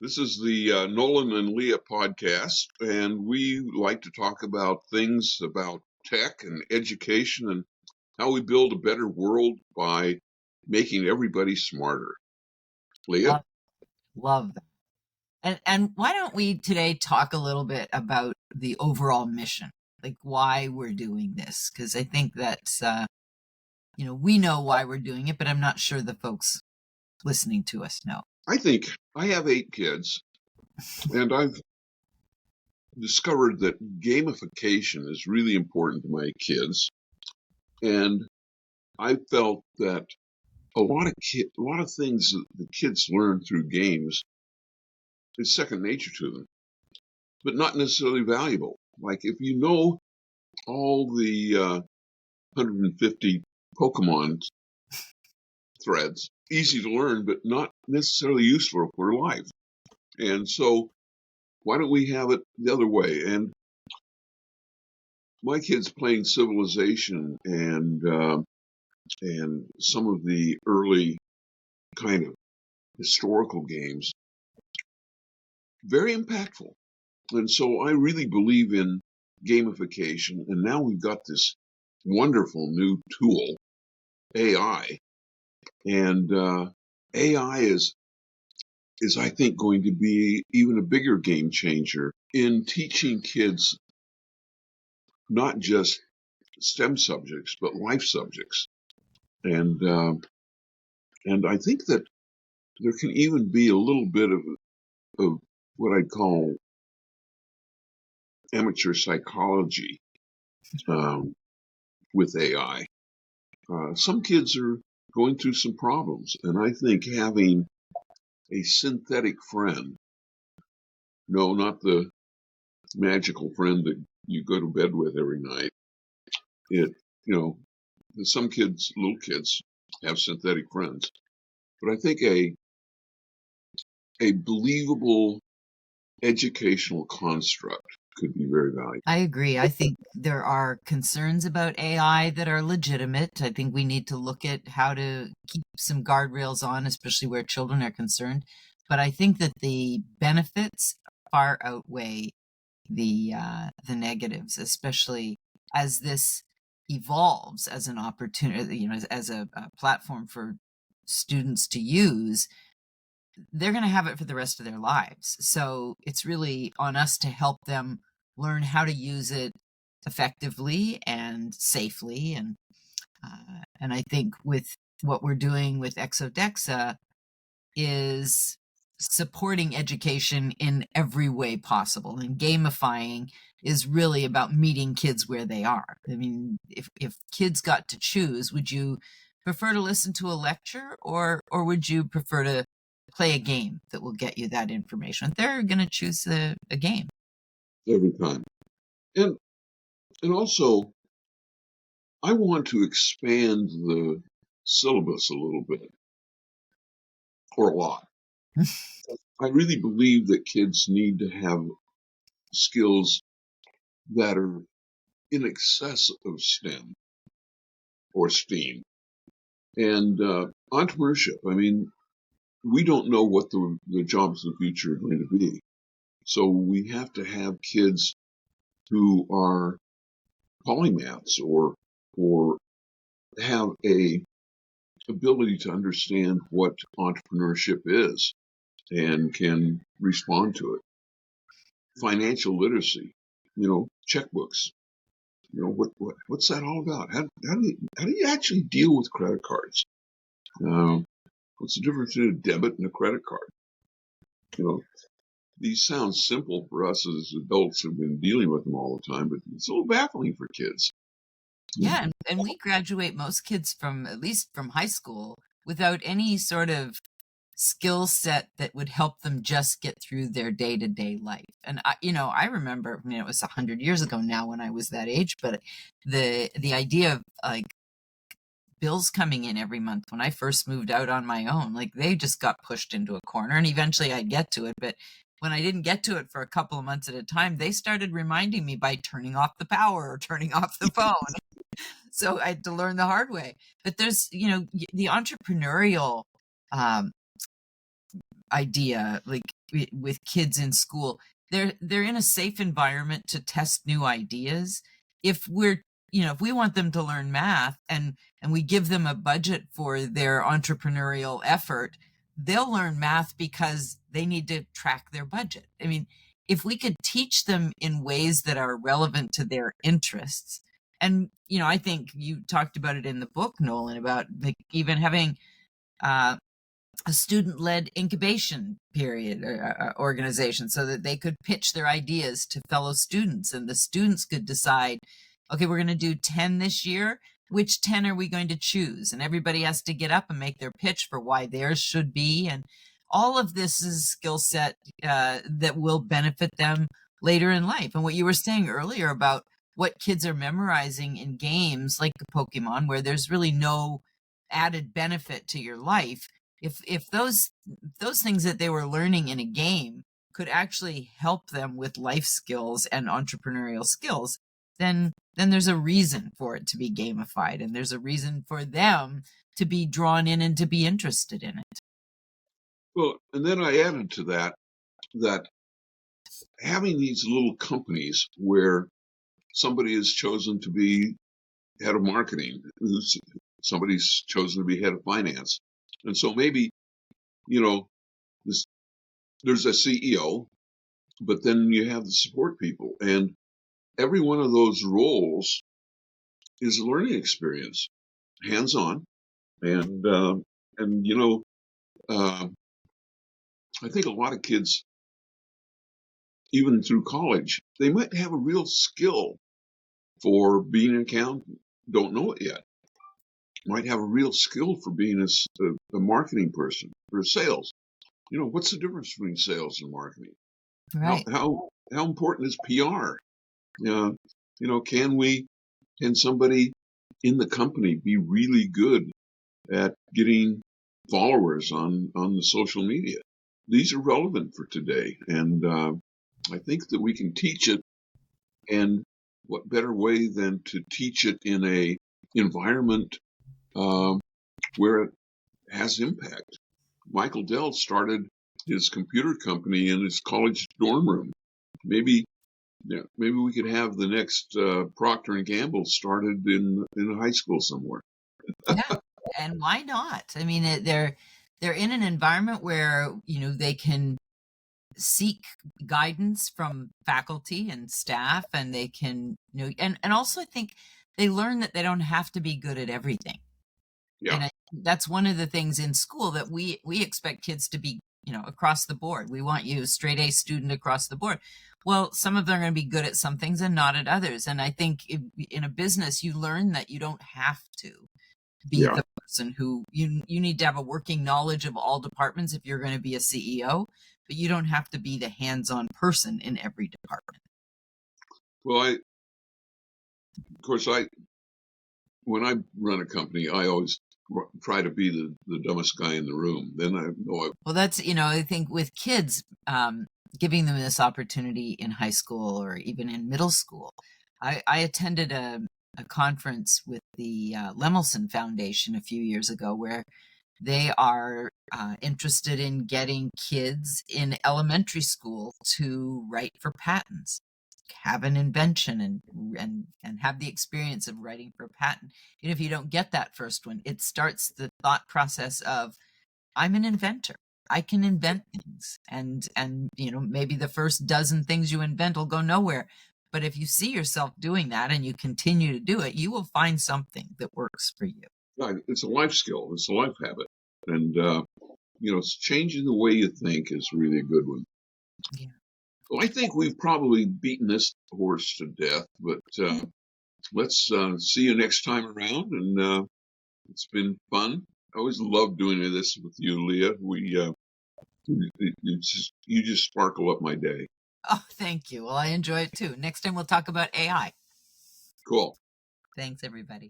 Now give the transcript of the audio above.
This is the Nolan and Leah podcast, and we like to talk about things about tech and education and how we build a better world by making everybody smarter. Leah? Love, love that. And why don't we today talk a little bit about the overall mission, like why we're doing this? Because I think that's, we know why we're doing it, but I'm not sure the folks listening to us know. I think I have 8 kids, and I've discovered that gamification is really important to my kids. And I felt that a lot of things that the kids learn through games is second nature to them, but not necessarily valuable. Like if you know all the 150 Pokemon threads, easy to learn, but not necessarily useful for life. And so why don't we have it the other way? And my kids playing Civilization and some of the early kind of historical games, very impactful. And so I really believe in gamification. And now we've got this wonderful new tool, AI. And AI is I think going to be even a bigger game changer in teaching kids not just STEM subjects but life subjects. And I think that there can even be a little bit of what I'd call amateur psychology with AI. Some kids are going through some problems, and I think having a synthetic friend, no, not the magical friend that you go to bed with every night. Some kids, little kids, have synthetic friends, but I think a believable educational construct could be very valuable. I agree. I think there are concerns about AI that are legitimate. I think we need to look at how to keep some guardrails on, especially where children are concerned. But I think that the benefits far outweigh the negatives, especially as this evolves as an opportunity, as a platform for students to use. They're going to have it for the rest of their lives. So it's really on us to help them learn how to use it effectively and safely. And I think with what we're doing with ExoDexa is supporting education in every way possible. And gamifying is really about meeting kids where they are. I mean, if kids got to choose, would you prefer to listen to a lecture or would you prefer to play a game that will get you that information? They're going to choose a game. Every time. And also, I want to expand the syllabus a little bit, or a lot. I really believe that kids need to have skills that are in excess of STEM or STEAM. And entrepreneurship, I mean, we don't know what the jobs of the future are going to be. So we have to have kids who are polymaths or have a ability to understand what entrepreneurship is and can respond to it. Financial literacy, checkbooks, what's that all about? How do you actually deal with credit cards? What's the difference between a debit and a credit card? These sound simple for us as adults who've been dealing with them all the time, but it's a little baffling for kids. Yeah, and we graduate most kids at least from high school without any sort of skill set that would help them just get through their day-to-day life. And I remember, it was 100 years ago now when I was that age, but the idea of like bills coming in every month when I first moved out on my own, like they just got pushed into a corner, and eventually I'd get to it. But when I didn't get to it for a couple of months at a time, they started reminding me by turning off the power or turning off the phone. So I had to learn the hard way. But there's, the entrepreneurial idea, like with kids in school. They're in a safe environment to test new ideas. If we're, if we want them to learn math and we give them a budget for their entrepreneurial effort, they'll learn math because they need to track their budget. I mean, if we could teach them in ways that are relevant to their interests, and I think you talked about it in the book, Nolan, about like even having uh, a student-led incubation period organization so that they could pitch their ideas to fellow students, and the students could decide, okay, we're going to do 10 this year. Which 10 are we going to choose? And everybody has to get up and make their pitch for why theirs should be. And all of this is a skill set that will benefit them later in life. And what you were saying earlier about what kids are memorizing in games like Pokemon, where there's really no added benefit to your life, if those things that they were learning in a game could actually help them with life skills and entrepreneurial skills, then there's a reason for it to be gamified, and there's a reason for them to be drawn in and to be interested in it. Well, and then I added to that having these little companies where somebody is chosen to be head of marketing, somebody's chosen to be head of finance, and so maybe there's a CEO, but then you have the support people, and every one of those roles is a learning experience, hands-on, and I think a lot of kids, even through college, they might have a real skill for being an accountant, don't know it yet. Might have a real skill for being a marketing person or sales. What's the difference between sales and marketing? Right. How important is PR? Can somebody in the company be really good at getting followers on the social media? These are relevant for today, and I think that we can teach it. And what better way than to teach it in a environment where it has impact? Michael Dell started his computer company in his college dorm room. Maybe we could have the next Procter and Gamble started in a high school somewhere. Yeah, and why not? I mean, they're in an environment where they can seek guidance from faculty and staff, and they can and also I think they learn that they don't have to be good at everything. Yeah. And that's one of the things in school that we expect kids to be across the board. We want you a straight A student across the board. Well, some of them are going to be good at some things and not at others, and I think in a business you learn that you don't have to be Yeah. the person who you need to have a working knowledge of all departments if you're going to be a CEO, but you don't have to be the hands-on person in every department. Well, when I run a company, I always try to be the dumbest guy in the room. Then I know Well, that's, I think with kids, giving them this opportunity in high school or even in middle school. I attended a conference with the Lemelson Foundation a few years ago where they are interested in getting kids in elementary school to write for patents, have an invention, and have the experience of writing for a patent. Even if you don't get that first one, it starts the thought process of, I'm an inventor. I can invent things, and maybe the first dozen things you invent will go nowhere. But if you see yourself doing that and you continue to do it, you will find something that works for you. it's a life skill. It's a life habit, and it's changing the way you think is really a good one. Yeah. Well, I think we've probably beaten this horse to death, but let's see you next time around. And it's been fun. I always love doing this with you, Leah. You just sparkle up my day. Oh, thank you. Well, I enjoy it too. Next time we'll talk about AI. Cool. Thanks, everybody.